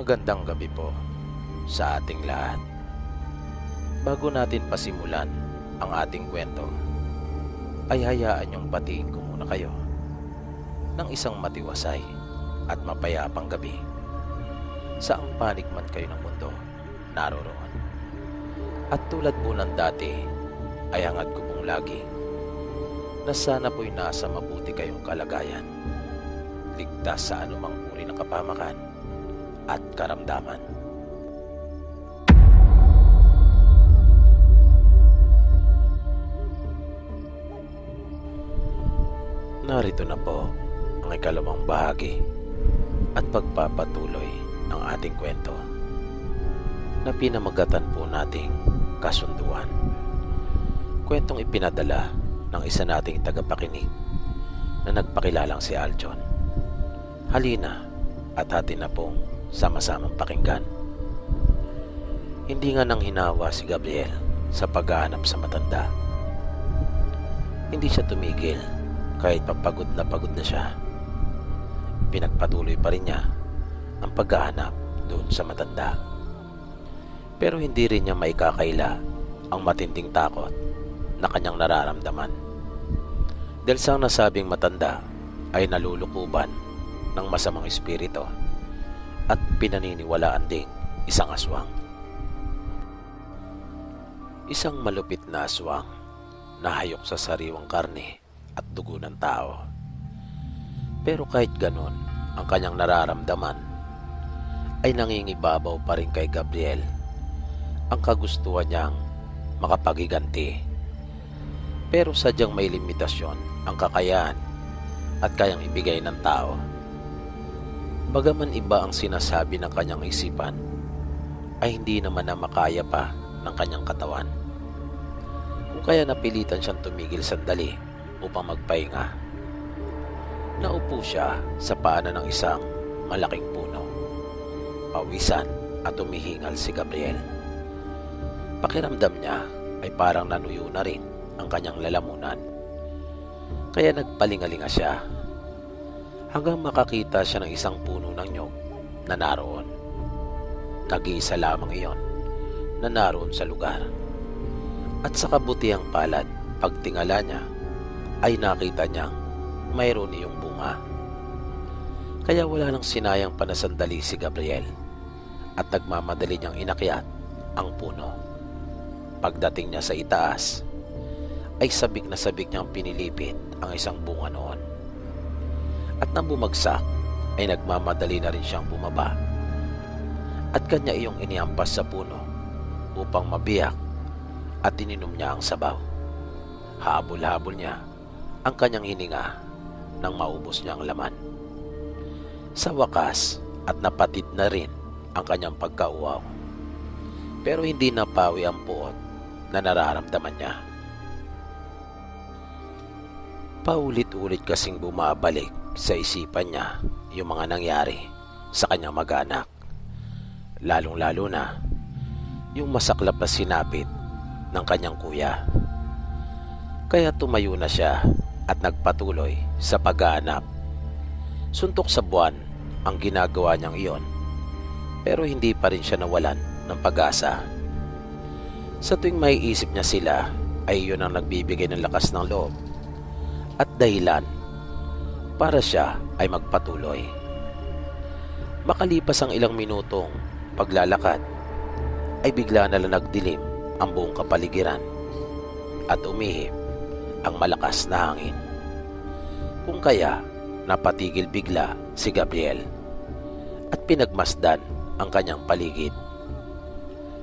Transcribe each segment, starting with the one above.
Magandang gabi po sa ating lahat. Bago natin pasimulan ang ating kwento, ay hayaan niyong batiin ko muna kayo ng isang matiwasay at mapayapang gabi. Saang panig man kayo ng mundo naroroon. At tulad po ng dati, ay hangad ko pong lagi na sana po'y nasa mabuti kayong kalagayan, ligtas sa anumang uri ng kapamakan at karamdaman. Narito na po ang ikalawang bahagi at pagpapatuloy ng ating kwento na pinamagatan po nating kasunduan. Kwentong ipinadala ng isa nating tagapakinig na nagpakilalang si Aljon. Halina at hati na pong sama-samang pakinggan. Hindi nga nang hinawa si Gabriel sa paghahanap sa matanda. Hindi siya tumigil kahit papagod na siya. Pinagpatuloy pa rin niya ang paghahanap doon sa matanda. Pero hindi rin niya maikakaila ang matinding takot na kanyang nararamdaman. Dahil sa nasabing matanda ay nalulukuban ng masamang espiritu at pinaniniwalaan ding isang aswang. Isang malupit na aswang na hayok sa sariwang karne at dugo ng tao. Pero kahit ganon ang kanyang nararamdaman, ay nangingibabaw pa rin kay Gabriel ang kagustuhan niyang makapagiganti. Pero sadyang may limitasyon ang kakayahan at kayang ibigay ng tao. Bagaman iba ang sinasabi ng kanyang isipan, ay hindi naman na makaya pa ng kanyang katawan. Kung kaya napilitan siyang tumigil sandali upang magpahinga. Naupo siya sa paanan ng isang malaking puno. Pawisan at umihingal si Gabriel. Pakiramdam niya ay parang nanuyo na rin ang kanyang lalamunan. Kaya nagpalingalinga siya hanggang makakita siya ng isang puno ng nyog na naroon. Nag-iisa lamang iyon na naroon sa lugar. At sa kabutihang palad, pagtingala niya, ay nakita niyang mayroon iyong bunga. Kaya wala nang sinayang panasandali si Gabriel at nagmamadali niyang inakyat ang puno. Pagdating niya sa itaas, ay sabik na sabik niyang pinilipit ang isang bunga noon. At nang bumagsak, ay nagmamadali na rin siyang bumaba. At kanya iyong iniampas sa puno upang mabiyak at ininom niya ang sabaw. Habol-habol niya ang kanyang hininga nang maubos niya ang laman. Sa wakas at napatid na rin ang kanyang pagkauaw. Pero hindi napawi ang puot na nararamdaman niya. Paulit-ulit kasing bumabalik sa isipan niya yung mga nangyari sa kanyang mag-anak. Lalong-lalo na yung masaklap na sinapit ng kanyang kuya. Kaya tumayo na siya at nagpatuloy sa paghahanap. Suntok sa buwan ang ginagawa niyang iyon, pero hindi pa rin siya nawalan ng pag-asa. Sa tuwing maiisip niya sila, ay iyon ang nagbibigay ng lakas ng loob at dahilan para siya ay magpatuloy. Makalipas ang ilang minutong paglalakad, ay bigla na lang nagdilim ang buong kapaligiran at umihip ang malakas na hangin. Kung kaya, napatigil bigla si Gabriel at pinagmasdan ang kanyang paligid.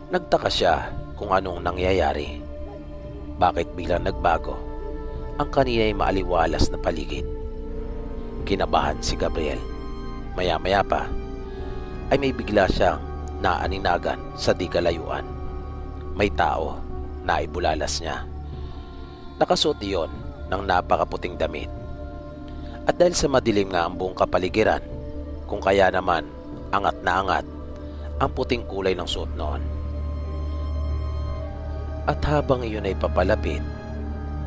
Nagtaka siya kung anong nangyayari. Bakit biglang nagbago ang kanina'y maaliwalas na paligid? Kinabahan si Gabriel. Maya-maya pa ay may bigla siyang naaninagan sa di kalayuan. May tao na ibulalas niya. Nakasuot iyon ng napakaputing damit. At dahil sa madilim nga ang buong kapaligiran, kung kaya naman angat na angat ang puting kulay ng suot noon. At habang iyon ay papalapit,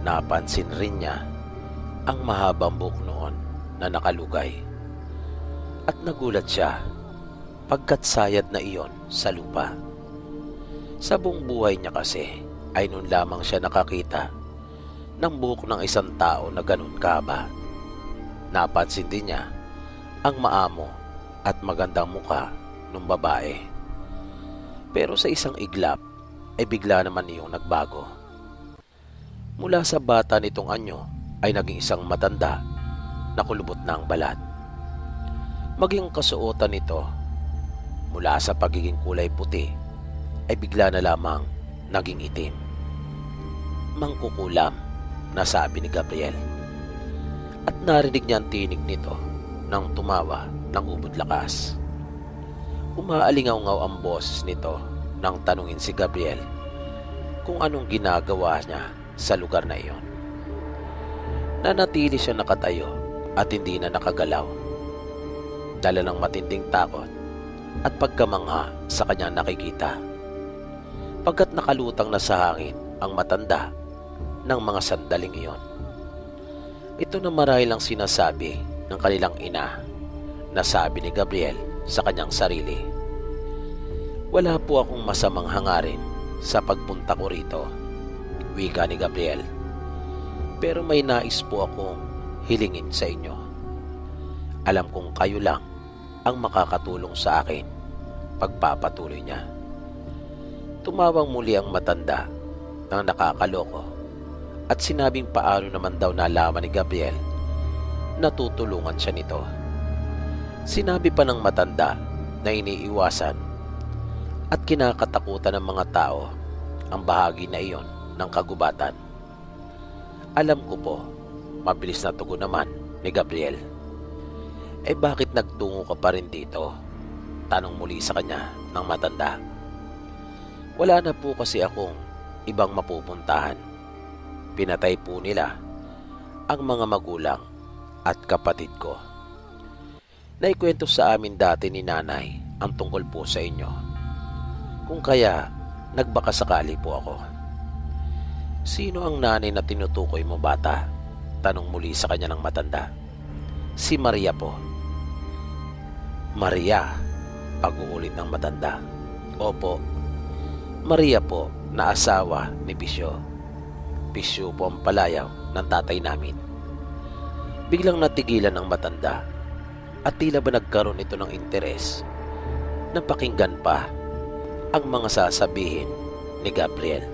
napansin rin niya ang mahabang buhok noon na nakalugay. At nagulat siya pagkat sayad na iyon sa lupa. Sa buong buhay niya kasi ay noon lamang siya nakakita ng buhok ng isang tao na ganun kahaba. Napansin din niya ang maamo at magandang mukha ng babae. Pero sa isang iglap ay bigla naman iyong nagbago. Mula sa bata nitong anyo ay naging isang matanda na kulubot na ang balat. Maging kasuotan nito mula sa pagiging kulay puti ay bigla na lamang naging itim. Mangkukulam, nasabi ni Gabriel. At narinig niya ang tinig nito nang tumawa ng ubod lakas. Umaalingaw-ngaw ang boses nito nang tanungin si Gabriel kung anong ginagawa niya sa lugar na iyon. Nanatili siya nakatayo at hindi na nakagalaw, dala ng matinding takot at pagkamangha sa kanyang nakikita. Pagkat nakalutang na sa hangin ang matanda ng mga sandaling iyon. Ito na marahil ang sinasabi ng kanilang ina, na sabi ni Gabriel sa kanyang sarili. Wala po akong masamang hangarin sa pagpunta ko rito, wika ni Gabriel. Pero may nais po akong hilingin sa inyo. Alam kong kayo lang ang makakatulong sa akin, pagpapatuloy niya. Tumawang muli ang matanda ng nakakaloko at sinabing paano naman daw nalaman ni Gabriel na tutulungan siya nito. Sinabi pa ng matanda na iniiwasan at kinakatakutan ng mga tao ang bahagi na iyon ng kagubatan. Alam ko po, mabilis na tugon naman ni Gabriel. Eh bakit nagtungo ka pa rin dito? Tanong muli sa kanya ng matanda. Wala na po kasi akong ibang mapupuntahan. Pinatay po nila ang mga magulang at kapatid ko. Naikwento sa amin dati ni nanay ang tungkol po sa inyo. Kung kaya, nagbakasakali po ako. Sino ang nanay na tinutukoy mo, bata? Tanong muli sa kanya ng matanda. Si Maria po. Maria, pag-uulit ng matanda. Opo, Maria po na asawa ni Pisyo. Pisyo po ang palayaw ng tatay namin. Biglang natigilan ng matanda at tila ba nagkaroon ito ng interes na pakinggan pa ang mga sasabihin ni Gabriel.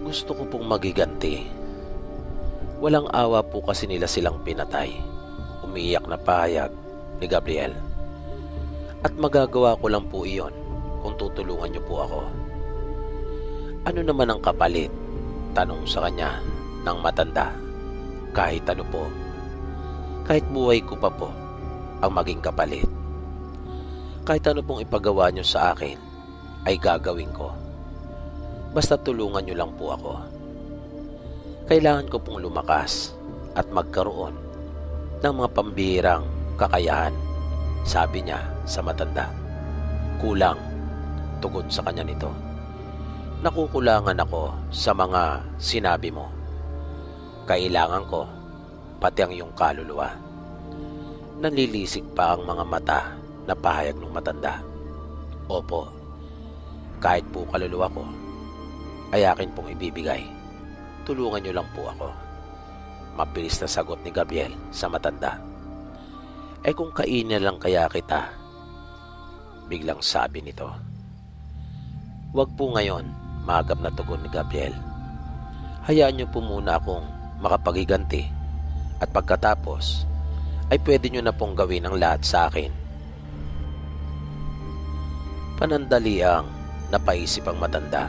Gusto ko pong magiganti. Walang awa po kasi nila silang pinatay. Umiyak na pahayag ni Gabriel. At magagawa ko lang po iyon kung tutulungan niyo po ako. Ano naman ang kapalit? Tanong sa kanya ng matanda. Kahit ano po, kahit buhay ko pa po ang maging kapalit. Kahit ano pong ipagawa niyo sa akin ay gagawin ko. Basta tulungan niyo lang po ako. Kailangan ko pong lumakas at magkaroon ng mga pambihirang kakayahan, sabi niya sa matanda. Kulang, tugon sa kanya nito. Nakukulangan ako sa mga sinabi mo. Kailangan ko, pati ang iyong kaluluwa. Nanlilisik pa ang mga mata na pahayag ng matanda. Opo, kahit po kaluluwa ko, ay akin pong ibibigay. Tulungan niyo lang po ako. Mabilis na sagot ni Gabriel sa matanda. Eh kung kainin lang kaya kita, biglang sabi nito. Wag po ngayon, magap na tugon ni Gabriel. Hayaan niyo po muna akong makapagiganti at pagkatapos ay pwede niyo na pong gawin ang lahat sa akin. Panandaliang napaisip ang matanda.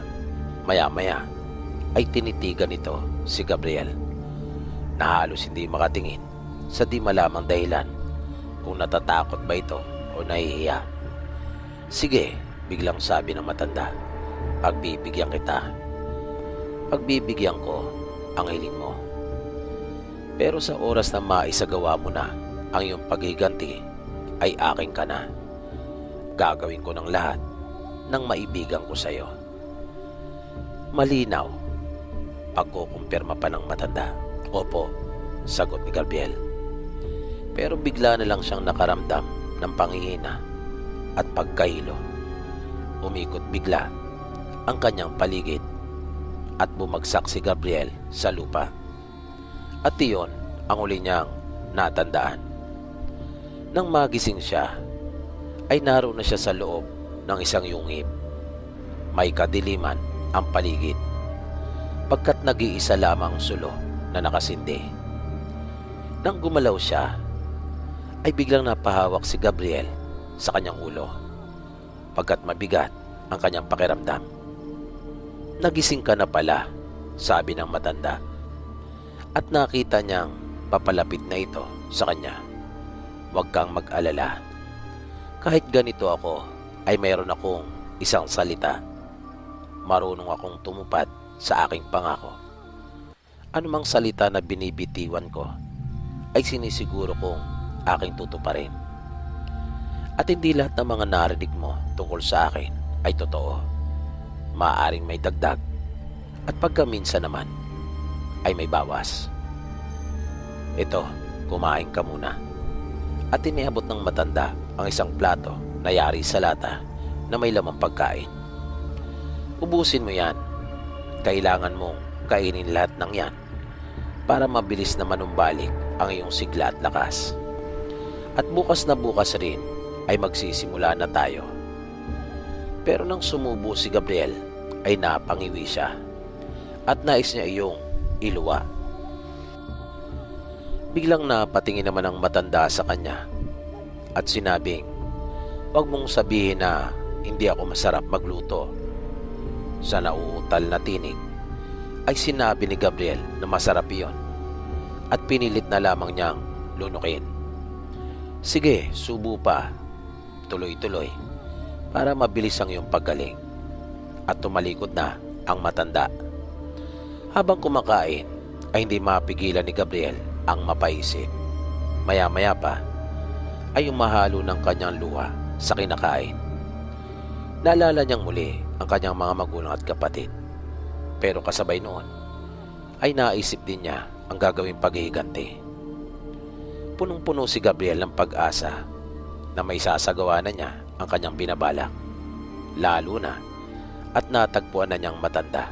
Maya-maya ay tinitigan nito si Gabriel na halos hindi makatingin sa di malamang dahilan kung natatakot ba ito o nahihiya. Sige, biglang sabi ng matanda. Pagbibigyan kita. Pagbibigyan ko ang hiling mo. Pero sa oras na maisagawa mo na ang iyong paghiganti, ay akin ka na. Gagawin ko ng lahat ng maibigan ko sa iyo. Malinaw, pagkukumpirma pa ng matanda. Opo, sagot ni Gabriel. Pero bigla na lang siyang nakaramdam ng panghihina at pagkahilo. Umikot bigla ang kanyang paligid at bumagsak si Gabriel sa lupa. At iyon ang uli niyang natandaan. Nang magising siya, ay naroon na siya sa loob ng isang yungib. May kadiliman ang paligid, pagkat nag-iisa lamang sulo na nakasindi. Nang gumalaw siya, ay biglang napahawak si Gabriel sa kanyang ulo, pagkat mabigat ang kanyang pakiramdam. "Nagising ka na pala," sabi ng matanda, at nakita niyang papalapit na ito sa kanya. "Huwag kang mag-alala. Kahit ganito ako, ay mayroon akong isang salita. Marunong akong tumupad sa aking pangako. Anumang salita na binibitiwan ko, ay sinisiguro kong aking tutuparin. At hindi lahat ng mga narinig mo tungkol sa akin ay totoo. Maaaring may dagdag, at pagkaminsan naman ay may bawas. Ito, kumain ka muna." At iniabot ng matanda ang isang plato na yari sa lata na may lamang pagkain. "Ubusin mo yan. Kailangan mong kainin lahat ng yan para mabilis na manumbalik ang iyong sigla at lakas. At bukas na bukas rin ay magsisimula na tayo." Pero nang sumubo si Gabriel, ay napangiwi siya at nais niya iyong iluwa. Biglang napatingin naman ang matanda sa kanya at sinabing, "Huwag mong sabihin na hindi ako masarap magluto." Sa nauutal na tinig ay sinabi ni Gabriel na masarap iyon at pinilit na lamang niyang lunukin. "Sige, subo pa. Tuloy-tuloy para mabilis ang iyong paggaling." At tumalikod na ang matanda. Habang kumakain ay hindi mapigilan ni Gabriel ang mapaisip. Maya-maya pa ay umahalo ng kanyang luha sa kinakain. Naalala niyang muli ang kanyang mga magulang at kapatid. Pero kasabay noon ay naisip din niya ang gagawing paghihiganti. Punong-puno si Gabriel ng pag-asa na may sasagawa na niya ang kanyang binabalak. Lalo na at natagpuan na niyang matanda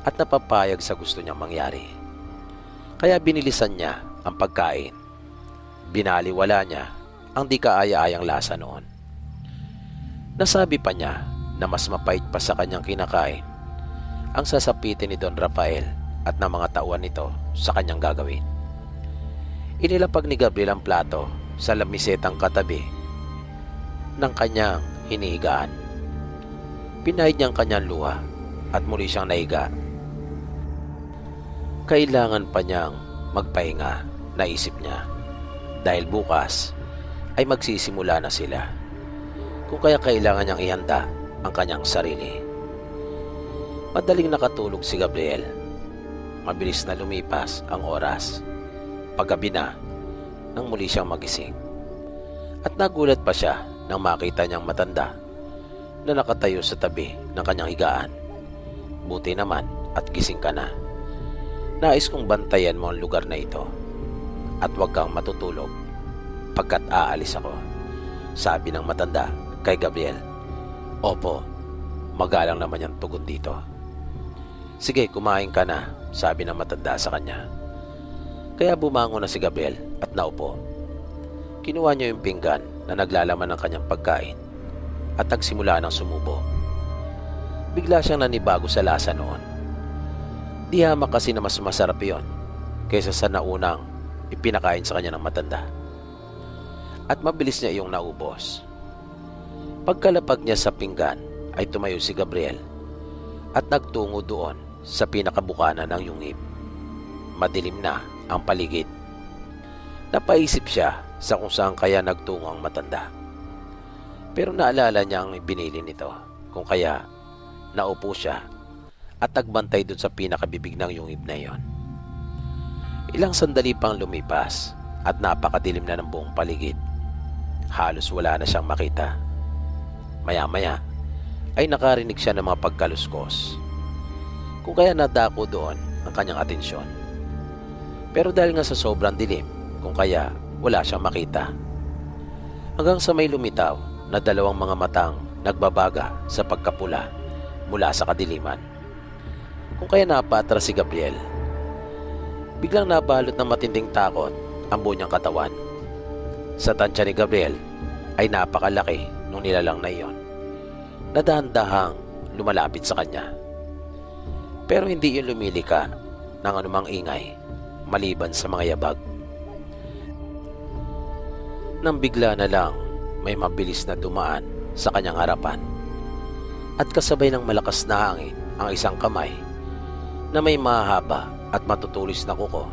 at napapayag sa gusto niyang mangyari. Kaya binilisan niya ang pagkain. Binaliwala niya ang di kaaya-ayang lasa noon. Nasabi pa niya na mas mapait pa sa kanyang kinakain ang sasapitin ni Don Rafael at ng mga tauhan nito sa kanyang gagawin. Inilapag ni Gabriel ang plato sa lamisetang katabi ng kanyang hinihigaan. Pinahid niya ang kanyang luha at muli siyang nahiga. Kailangan pa niyang magpahinga, naisip niya, dahil bukas ay magsisimula na sila. Kung kaya kailangan niyang ihanda ang kanyang sarili. Madaling nakatulog si Gabriel. Mabilis na lumipas ang oras. Paggabi na, nang muli siyang magising. At nagulat pa siya nang makita niyang matanda na nakatayo sa tabi ng kanyang higaan. "Buti naman at gising ka na. Nais kong bantayan mo ang lugar na ito at huwag kang matutulog pagkat aalis ako," sabi ng matanda kay Gabriel. "Opo, magalang naman yung tugon dito." "Sige, kumain ka na," sabi ng matanda sa kanya. Kaya bumangon na si Gabriel at naupo. Kinuha niya yung pinggan na naglalaman ng kanyang pagkain at nagsimula ng sumubo. Bigla siyang nanibago sa lasa noon. Di hamak kasi na mas masarap yon kaysa sa naunang ipinakain sa kanya ng matanda. At mabilis niya iyong naubos. Pagkalapag niya sa pinggan ay tumayo si Gabriel at nagtungo doon sa pinakabukanan ng yungib. Madilim na ang paligid. Napaisip siya sa kung saan kaya nagtungo ang matanda. Pero naalala niya ang binili nito, kung kaya naupo siya at nagbantay doon sa pinakabibig ng yungib na iyon. Ilang sandali pang lumipas at napakadilim na ng buong paligid. Halos wala na siyang makita. Maya-maya ay nakarinig siya ng mga pagkaluskos, kung kaya nadako doon ang kanyang atensyon. Pero dahil nga sa sobrang dilim, kung kaya wala siyang makita. Hanggang sa may lumitaw na dalawang mga matang nagbabaga sa pagkapula mula sa kadiliman. Kung kaya napaatras si Gabriel, biglang nabalot ng matinding takot ang buo niyang katawan. Sa tansya ni Gabriel ay napakalaki nung nilalang na iyon, na dahan-dahang lumalapit sa kanya. Pero hindi yun lumilika ng anumang ingay maliban sa mga yabag. Nang bigla na lang may mabilis na dumaan sa kanyang harapan at kasabay ng malakas na hangin ang isang kamay na may mahaba at matutulis na kuko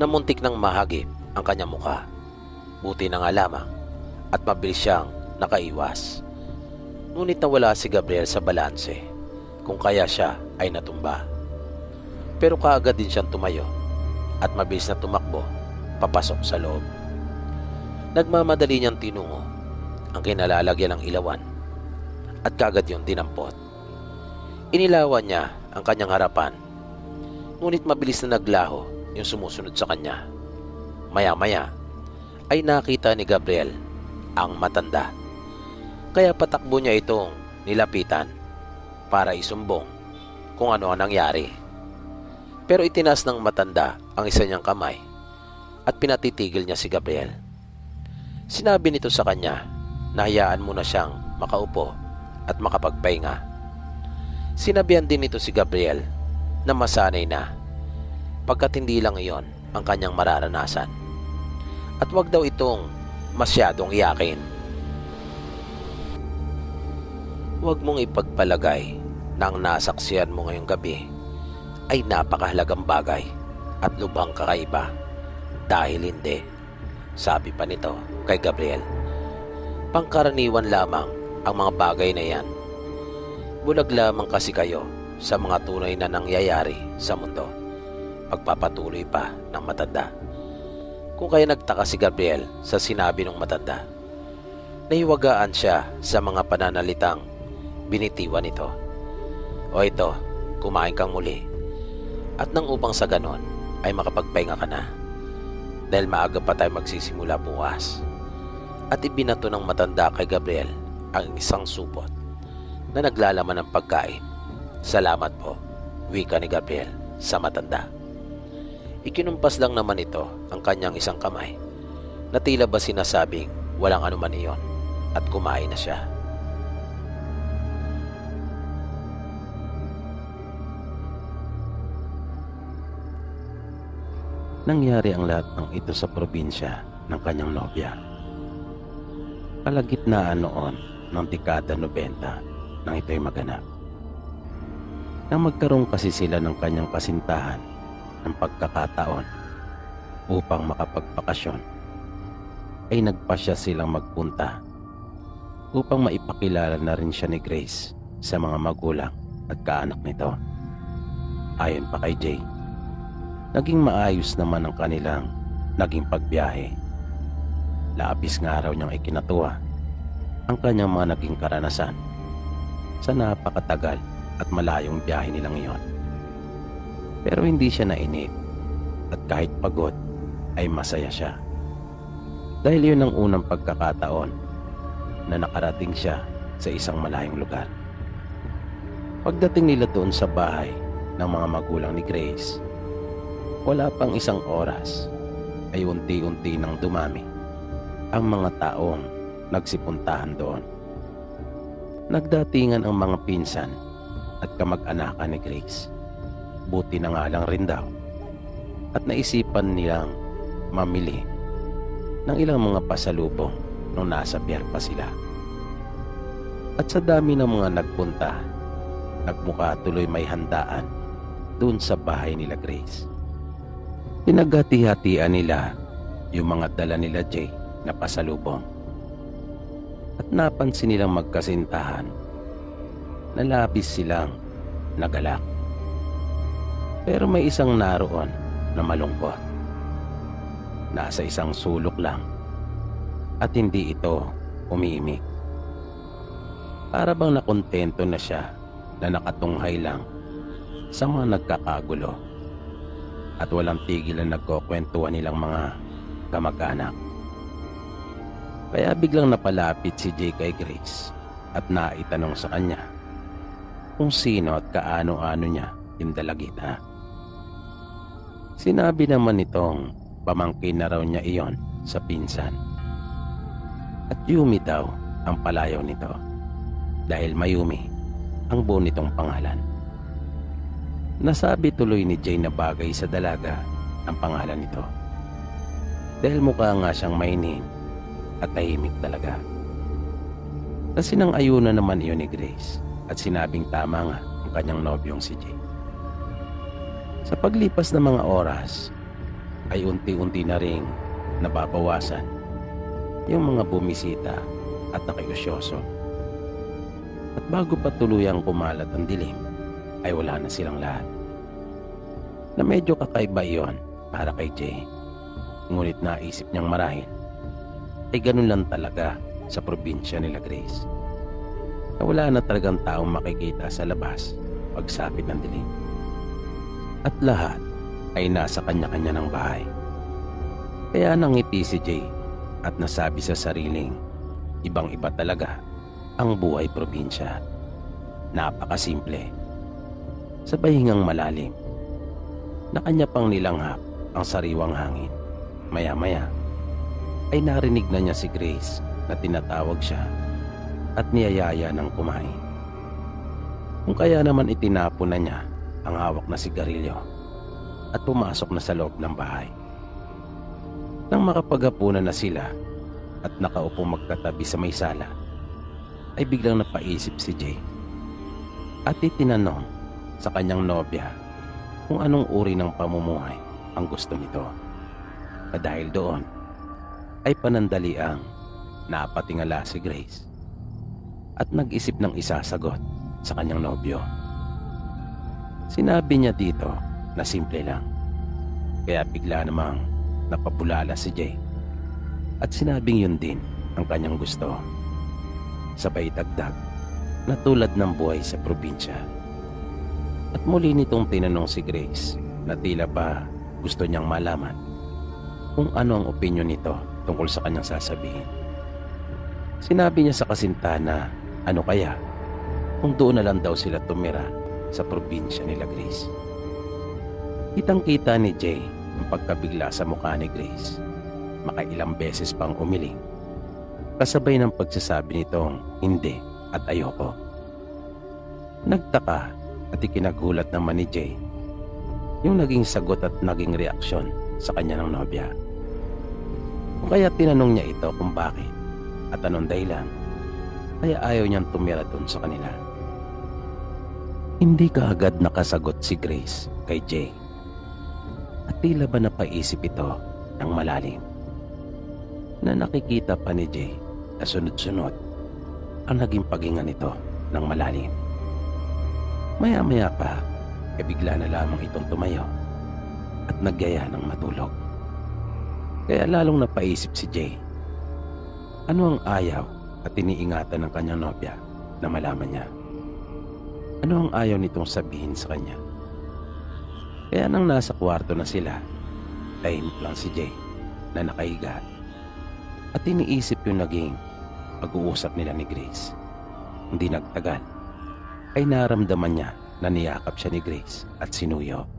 na muntik nang mahagip ang kanyang mukha. Buti na nga lamang at mabilis siyang nakaiwas. Ngunit nawala si Gabriel sa balanse, kung kaya siya ay natumba. Pero kaagad din siyang tumayo at mabilis na tumakbo papasok sa loob. Nagmamadali niyang tinungo ang kinalalagyan ng ilawan at kaagad yun dinampot. Inilawan niya ang kanyang harapan, ngunit mabilis na naglaho yung sumusunod sa kanya. Maya-maya ay nakita ni Gabriel ang matanda, kaya patakbo niya itong nilapitan para isumbong kung ano ang nangyari. Pero itinaas ng matanda ang isa niyang kamay at pinatitigil niya si Gabriel. Sinabi nito sa kanya na hayaan muna siyang makaupo at makapagpahinga. Sinabihan din nito si Gabriel na masanay na, pagkat hindi lang iyon ang kanyang mararanasan, at wag daw itong masyadong iyakin. Huwag mong ipagpalagay na ang nasaksihan mo ngayong gabi ay napakahalagang bagay at lubhang kakaiba, dahil hindi, sabi pa nito kay Gabriel, pangkaraniwan lamang ang mga bagay na yan. Bulag lamang kasi kayo sa mga tunay na nangyayari sa mundo. Pagpapatuloy pa ng matanda. Kung kaya nagtaka si Gabriel sa sinabi ng matanda, nahiwagaan siya sa mga pananalitang binitiwan nito. O ito, kumain kang muli, at nang upang sa ganon ay makapagpahinga ka na, dahil maaga pa tayo magsisimula bukas. At ibinato ng matanda kay Gabriel ang isang supot na naglalaman ng pagkain. Salamat po, wika ni Gabriel sa matanda. Ikinumpas lang naman ito ang kanyang isang kamay na tila ba sinasabing walang anuman iyon, at kumain na siya. Nangyari ang lahat ng ito sa probinsya ng kanyang nobya. Kalagitnaan noon ng dekada 90 nang ito'y maganap. Nang magkaroon kasi sila ng kanyang kasintahan ng pagkakataon upang makapagpakasyon, ay nagpasya silang magpunta upang maipakilala na rin siya ni Grace sa mga magulang at kaanak nito. Ayon pa kay Jay, naging maayos naman ang kanilang naging pagbiyahe. Labis nga raw niyang ikinatuwa ang kanyang mga naging karanasan sa napakatagal at malayong biyahe nilang iyon. Pero hindi siya nainip, at kahit pagod ay masaya siya. Dahil yun ang unang pagkakataon na nakarating siya sa isang malayong lugar. Pagdating nila doon sa bahay ng mga magulang ni Grace, wala pang isang oras ay unti-unti nang dumami ang mga taong nagsipuntahan doon. Nagdatingan ang mga pinsan at kamag-anakan ni Grace. Buti na nga lang rin daw at naisipan nilang mamili ng ilang mga pasalubong nung nasa biyer pa sila. At sa dami ng mga nagpunta, nagmukha tuloy may handaan doon sa bahay nila Grace. Pinaghati-hatian nila yung mga dala nila Jay na pasalubong. At napansin nilang magkasintahan na labis silang nagalak. Pero may isang naroon na malungkot. Nasa isang sulok lang at hindi ito umiimik. Para bang nakontento na siya na nakatunghay lang sa mga nagkakagulo at walang tigil na nagkukwentuhan nilang mga kamag-anak. Kaya biglang napalapit si Jay kay Grace at naitanong sa kanya kung sino at kaano-ano niya yung dalagita. Sinabi naman nitong pamangkin na raw niya iyon sa pinsan. At Yumi daw ang palayaw nito dahil Mayumi ang buo nitong pangalan. Nasabi tuloy ni Jay na bagay sa dalaga ang pangalan nito dahil mukha nga siyang mainin at tahimik talaga. Kasi nang ayuna naman iyon ni Grace at sinabing tama nga ang kanyang nobyong si Jay. Sa paglipas ng mga oras ay unti-unti na ring nababawasan yung mga bumisita at nakiusyoso. At bago pa tuluyang kumalat ang dilim ay wala na silang lahat. Na medyo kakaiba iyon para kay Jay. Ngunit naisip niyang marahil ay ganun lang talaga sa probinsya nila Grace. Na wala na talagang taong makikita sa labas pagsapit ng dilim. At lahat ay nasa kanya-kanya ng bahay. Kaya nangiti si Jay at nasabi sa sariling ibang-iba talaga ang buhay probinsya. Napakasimple. Sa pahingang malalim na kanya pang nilanghap ang sariwang hangin. Maya-maya ay narinig na niya si Grace na tinatawag siya at niyayaya ng kumain. Kung kaya naman itinapon na niya ang hawak na sigarilyo at pumasok na sa loob ng bahay. Nang makapaghapunan na sila at nakaupo magkatabi sa may sala, ay biglang napaisip si Jay at itinanong sa kanyang nobya kung anong uri ng pamumuhay ang gusto nito. At dahil doon ay panandaliang napatingala si Grace at nag-isip ng isasagot sa kanyang nobyo. Sinabi niya dito na simple lang. Kaya bigla namang napapulala si Jay at sinabing yun din ang kanyang gusto. Sabay dagdag na tulad ng buhay sa probinsya. At muli nitong tinanong si Grace na tila ba gusto niyang malaman kung ano ang opinyon nito tungkol sa kanyang sasabihin. Sinabi niya sa kasinta na ano kaya kung doon na lang daw sila tumira sa probinsya nila Grace. Kitang-kita ni Jay ang pagkabigla sa mukha ni Grace. Makailang beses pang umiling. Kasabay ng pagsasabi nitong hindi at ayoko. Nagtaka at ikinagulat naman ni Jay yung naging sagot at naging reaksyon sa kanya ng nobya. Kung kaya tinanong niya ito kung bakit at anong dahilan kaya ayaw niyang tumira doon sa kanila. Hindi kaagad nakasagot si Grace kay Jay. At tila ba napaisip ito ng malalim na nakikita pa ni Jay na sunod-sunod ang naging paghinga nito ng malalim. Maya-maya pa ay bigla na lamang itong tumayo at nagyaya ng matulog. Kaya lalong napaisip si Jay. Ano ang ayaw at iniingatan ng kanyang nobya na malaman niya? Ano ang ayaw nitong sabihin sa kanya? Kaya nang nasa kwarto na sila, tahimik lang si Jay na nakahiga at iniisip yung naging pag-uusap nila ni Grace. Hindi nagtagal ay naramdaman niya na niyakap siya ni Grace at sinuyo.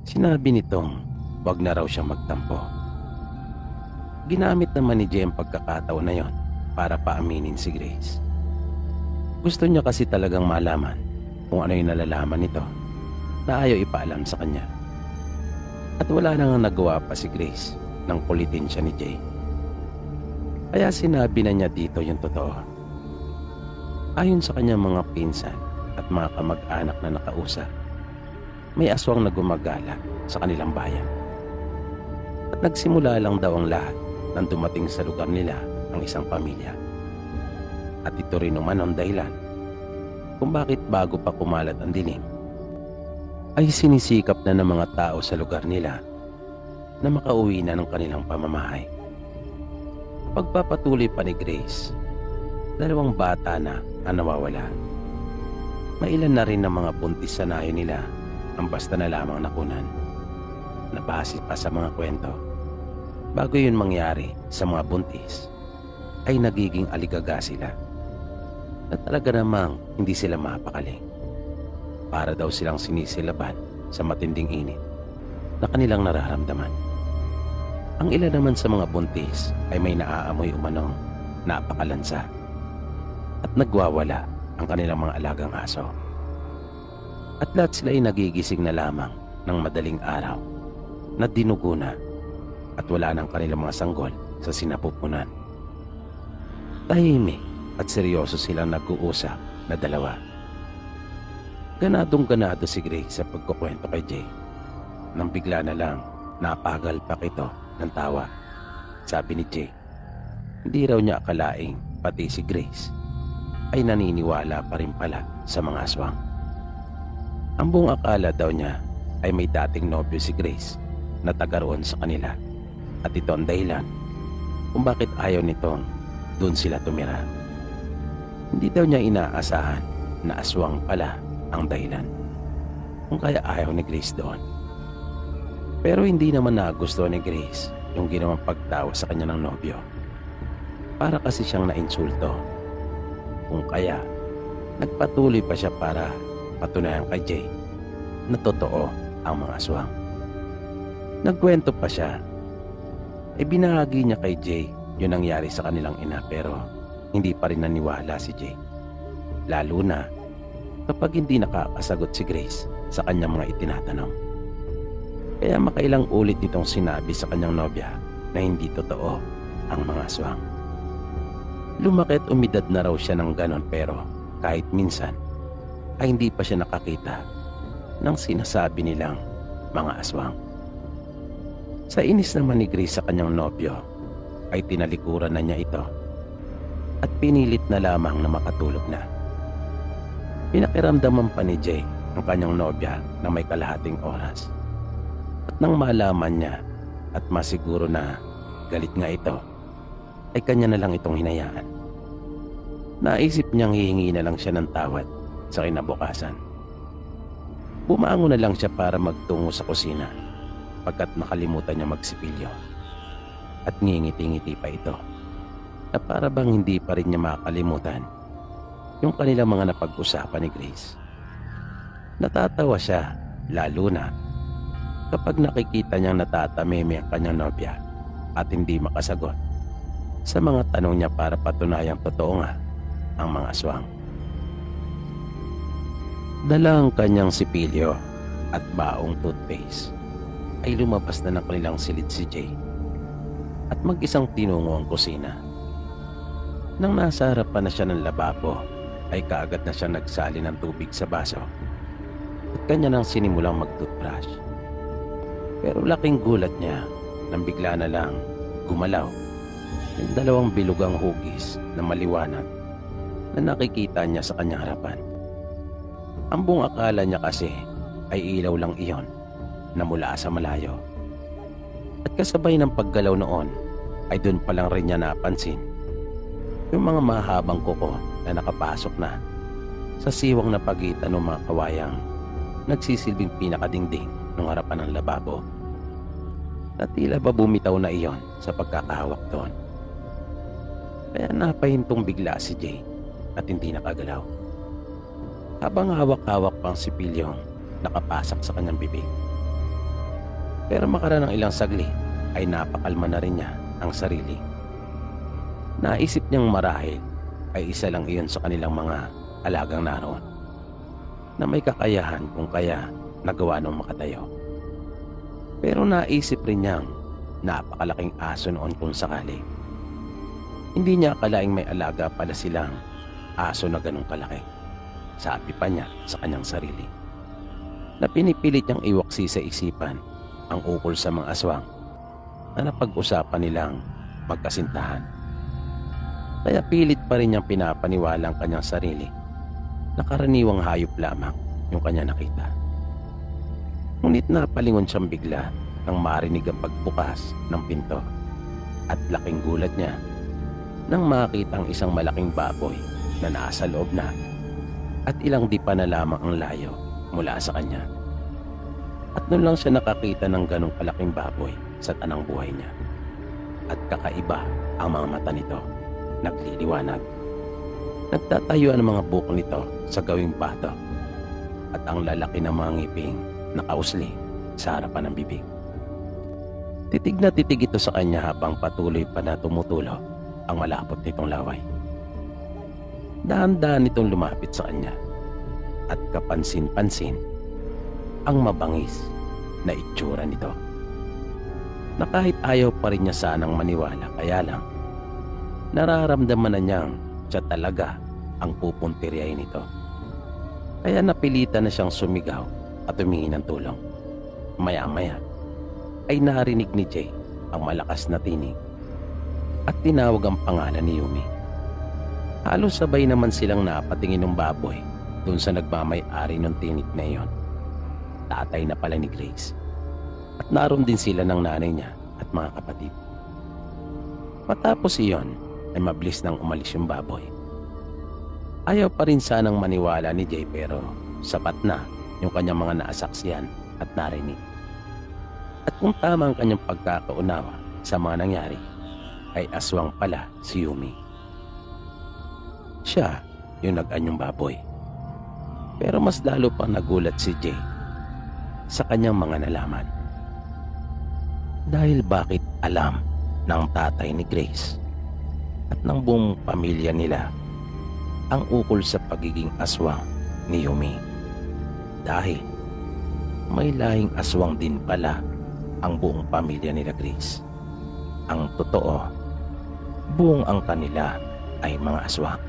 Sinabi nitong wag na raw siyang magtampo. Ginamit naman ni Jay ang pagkakataon na yon para paaminin si Grace. Gusto niya kasi talagang malaman kung ano yung nalalaman nito na ayaw ipaalam sa kanya. At wala nang nagawa pa si Grace nang kulitin siya ni Jay. Kaya sinabi na niya dito yung totoo. Ayon sa kanyang mga pinsan at mga kamag-anak na nakausap, may aswang na gumagala sa kanilang bayan. At nagsimula lang daw ang lahat nang dumating sa lugar nila ang isang pamilya. At ito rin naman ang dahilan kung bakit bago pa kumalat ang dilim ay sinisikap na ng mga tao sa lugar nila na makauwi na ng kanilang pamamahay. Pagpapatuloy pa ni Grace, 2 bata na ang nawawala. Mailan na rin ng mga buntis sa nayo nila ang basta na lamang nakunan. Nabase pa sa mga kwento bago yun mangyari sa mga buntis, ay nagiging aligaga sila. Na talaga namang hindi sila mapakali. Para daw silang sinisilaban sa matinding init na kanilang nararamdaman. Ang ilan naman sa mga buntis ay may naaamoy umanong napakalansa at nagwawala ang kanilang mga alagang aso. At lahat sila ay nagigising na lamang ng madaling araw na dinugo na at wala ng kanilang mga sanggol sa sinapupunan. Tahimik at seryoso silang nag-uusap na dalawa. Ganadong-ganado si Grace sa pagkukwento kay Jay nang bigla na lang napagalpak ito ng tawa. Sabi ni Jay, hindi raw niya akalaing pati si Grace ay naniniwala pa rin pala sa mga aswang. Ang buong akala daw niya ay may dating nobyo si Grace na taga roon sa kanila at ito ang dahilan kung bakit ayaw nitong doon sila tumira. Hindi daw niya inaasahan na aswang pala ang dahilan kung kaya ayaw ni Grace doon. Pero hindi naman nagustuhan ni Grace yung ginawang pagtawa sa kanya ng nobyo. Para kasi siyang nainsulto. Kung kaya, nagpatuloy pa siya para patunayan kay Jay na totoo ang mga aswang. Nagkwento pa siya. Binahagi niya kay Jay yung nangyari sa kanilang ina pero hindi pa rin naniwala si Jay. Lalo na kapag hindi nakakasagot si Grace sa kanyang mga itinatanong. Kaya makailang ulit nitong sinabi sa kanyang nobya na hindi totoo ang mga aswang. Lumaki at umidad na raw siya ng ganon pero kahit minsan ay hindi pa siya nakakita ng sinasabi nilang mga aswang. Sa inis naman ni Grace sa kanyang nobyo ay tinalikuran na niya ito at pinilit na lamang na makatulog na. Pinakiramdaman pa ni Jay ang kanyang nobya na may kalahating oras. At nang malaman niya at masiguro na galit nga ito, ay kanya na lang itong hinayaan. Naisip niyang hihingi na lang siya ng tawad sa kinabukasan. Bumangon na lang siya para magtungo sa kusina pagkat nakalimutan niya magsipilyo. At ngingiti-ngiti pa ito na para bang hindi pa rin niya makalimutan yung kanilang mga napag-usapan ni Grace. Natatawa siya lalo na kapag nakikita niyang natatameme ang kanyang nobya at hindi makasagot sa mga tanong niya para patunayang totoo nga ang mga aswang. Dala ang kanyang sipilyo at baong toothpaste ay lumabas na ng kanilang silid si Jay at mag-isang tinungo ang kusina. Nang nasa harapan na siya ng lababo ay kaagad na siya nagsali ng tubig sa baso at kanya nang sinimulang mag-toothbrush. Pero laking gulat niya nang bigla na lang gumalaw yung dalawang bilugang hugis na maliwanag na nakikita niya sa kanyang harapan. Ang buong akala niya kasi ay ilaw lang iyon na mula sa malayo. At kasabay ng paggalaw noon ay doon pa lang rin niya napansin yung mga mahabang kuko na nakapasok na sa siwang na pagitan ng mga kawayang nagsisilbing pinakadingding ng harapan ng lababo. Na tila ba bumitaw na iyon sa pagkakahawak doon. Kaya napahintong bigla si Jay at hindi nakagalaw. Habang hawak-hawak pang sipilyong nakapasak sa kanyang bibig. Pero makaraan ng ilang saglit ay napakalma na rin niya ang sarili. Naisip niyang marahil ay isa lang iyon sa kanilang mga alagang naroon na may kakayahan kung kaya nagawa ng makatayo. Pero naisip rin niyang napakalaking aso noon kung sakali. Hindi niya akalaing may alaga pala silang aso na ganun kalaki. Sabi pa niya sa kanyang sarili na pinipilit niyang iwaksi sa isipan ang ukol sa mga aswang na napag-usapan nilang magkasintahan. Kaya pilit pa rin niyang pinapaniwala ang kanyang sarili na karaniwang hayop lamang yung kanya nakita. Ngunit napalingon siyang bigla nang marinig ang pagbukas ng pinto at laking gulat niya nang makita ang isang malaking baboy na nasa loob na at ilang di pa na lamang ang layo mula sa kanya. At noon lang siya nakakita ng ganong kalaking baboy sa tanang buhay niya. at kakaiba ang mga mata nito. Nagliliwanag. Nagtatayuan ang mga buhok nito sa gawing bato at ang lalaki ng mga ngiping nakausli sa harapan ng bibig. Titig na titig ito sa kanya habang patuloy pa na tumutulo ang malapot nitong laway. Dahan-dahan itong lumapit sa kanya at kapansin-pansin ang mabangis na itsura nito. Na kahit ayaw pa rin niya sanang maniwala, kaya lang nararamdaman na niyang siya talaga ang pupuntiryahin nito. Kaya napilitan na siyang sumigaw at humingi ng tulong. Maya-maya ay narinig ni Jay ang malakas na tinig at tinawag ang pangalan ni Yumi. Halos sabay naman silang napatingin ng baboy dun sa nagmamay-ari ng tinig na iyon. Tatay na pala ni Grace. At naroon din sila ng nanay niya at mga kapatid. Matapos iyon ay mabilis nang umalis yung baboy. Ayaw pa rin sanang maniwala ni Jay pero sapat na yung kanyang mga naasaksihan at narinig. At kung tama ang kanyang pagkakaunawa sa mga nangyari, ay aswang pala si Yumi. Siya yung nag-anyong baboy. Pero mas lalo pang nagulat si Jay sa kanyang mga nalaman. Dahil bakit alam ng tatay ni Grace at ng buong pamilya nila ang ukol sa pagiging aswang ni Yumi. Dahil may lahing aswang din pala ang buong pamilya nila Grace. Ang totoo, buong ang kanila ay mga aswang.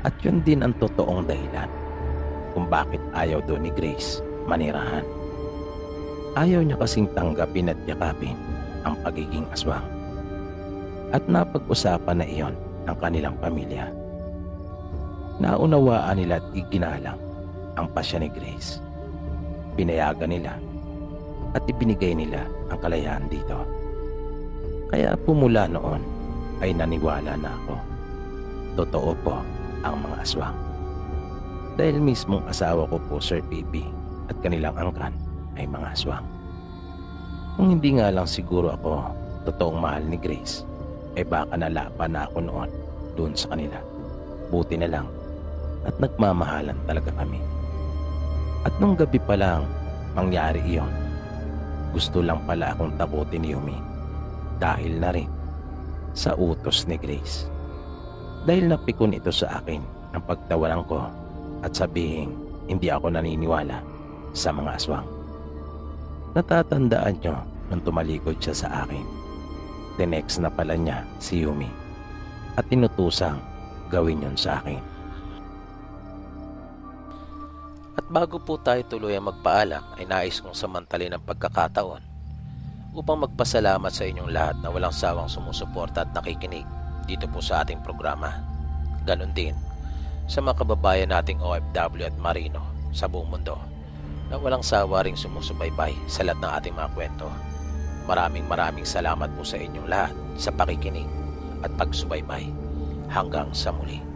At yun din ang totoong dahilan kung bakit ayaw doon ni Grace manirahan. Ayaw niya kasing tanggapin at yakapin ang pagiging aswang. At napag-usapan na iyon ng kanilang pamilya. Naunawaan nila at iginalang ang pasya ni Grace. Pinayagan nila at ibinigay nila ang kalayaan dito. Kaya pumula noon ay naniwala na ako. Totoo po ang mga aswang. Dahil mismong asawa ko po, Sir Pipi, at kanilang angkan ay mga aswang. Kung hindi nga lang siguro ako totoong mahal ni Grace, ay baka nalapan na ako noon doon sa kanila. Buti na lang at nagmamahalan talaga kami. At nung gabi pa lang mangyari iyon, gusto lang pala akong tabutin ni Yumi dahil na rin sa utos ni Grace. Dahil napikon ito sa akin ang pagtawanan ko at sabihin hindi ako naniniwala sa mga aswang. Natatandaan nyo nung tumalikod siya sa akin. The next na pala niya si Yumi at tinutusang gawin yun sa akin. At bago po tayo tuloy ang magpaalam ay nais kong samantalin ang pagkakataon upang magpasalamat sa inyong lahat na walang sawang sumusuporta at nakikinig dito po sa ating programa. Ganon din sa mga kababayan nating OFW at Marino sa buong mundo na walang sawa ring sumusubaybay sa lahat ng ating mga kwento. Maraming salamat po sa inyong lahat sa pakikinig at pagsubaybay. Hanggang sa muli.